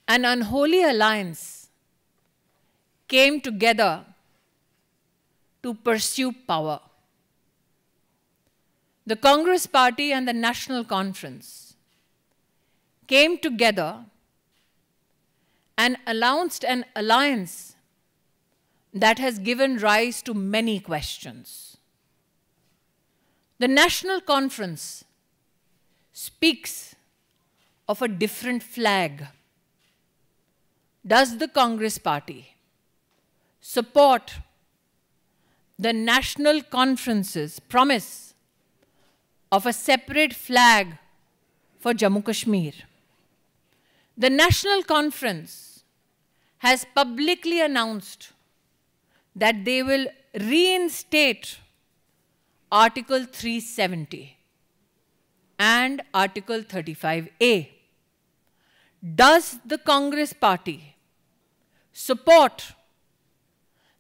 an unholy alliance came together to pursue power. The Congress Party and the National Conference came together and announced an alliance that has given rise to many questions. The National Conference speaks of a different flag. Does the Congress Party support the National Conference's promise of a separate flag for Jammu Kashmir? The National Conference has publicly announced that they will reinstate Article 370 and Article 35A. Does the Congress Party support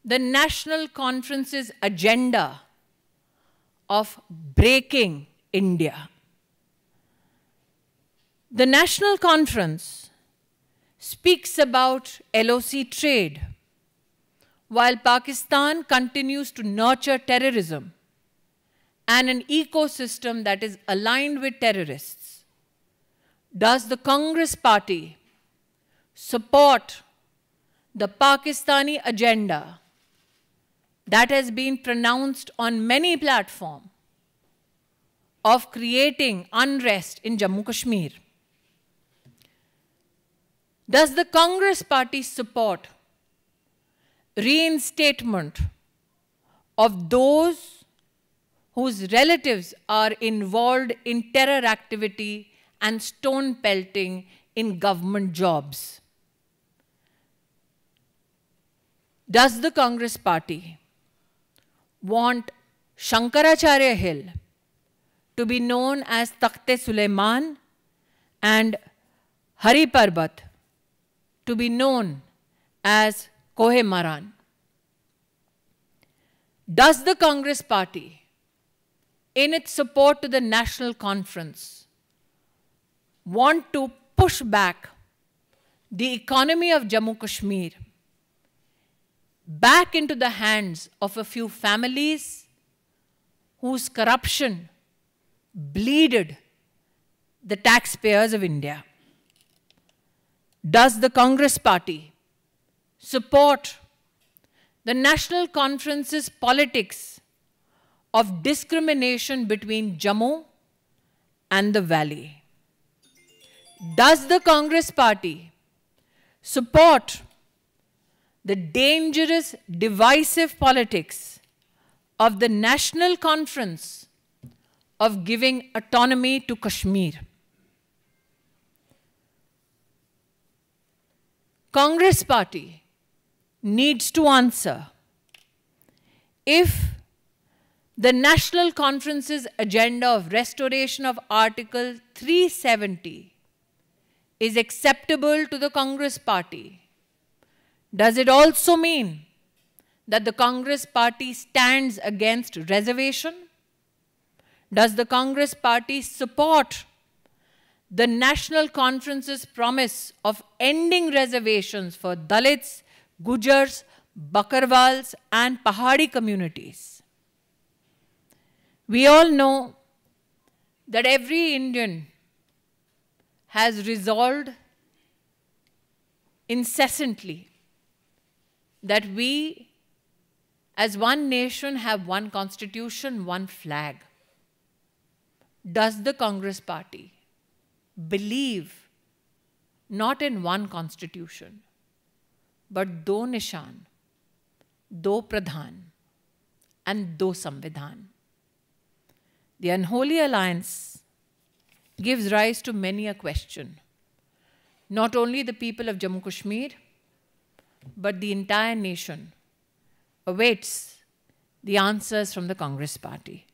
the National Conference's agenda of breaking India? The National Conference speaks about LOC trade, while Pakistan continues to nurture terrorism and an ecosystem that is aligned with terrorists. Does the Congress Party support the Pakistani agenda that has been pronounced on many platforms of creating unrest in Jammu Kashmir? Does the Congress Party support reinstatement of those whose relatives are involved in terror activity and stone pelting in government jobs? Does the Congress Party want Shankaracharya Hill to be known as Takhte Sulaiman and Hari Parbat to be known as Kohe Maran? Does the Congress Party, in its support to the National Conference, want to push back the economy of Jammu Kashmir back into the hands of a few families whose corruption bleeded the taxpayers of India? Does the Congress Party support the National Conference's politics of discrimination between Jammu and the Valley? Does the Congress Party support the dangerous, divisive politics of the National Conference of giving autonomy to Kashmir? Congress Party needs to answer if the National Conference's agenda of restoration of Article 370 is acceptable to the Congress Party. Does it also mean that the Congress Party stands against reservation? Does the Congress Party support the National Conference's promise of ending reservations for Dalits, Gujars, Bakarwals, and Pahari communities? We all know that every Indian has resolved incessantly that we, as one nation, have one constitution, one flag. Does the Congress Party believe not in one constitution, but do nishan, do pradhan, and do samvidhan? The unholy alliance gives rise to many a question. Not only the people of Jammu Kashmir, but the entire nation awaits the answers from the Congress Party.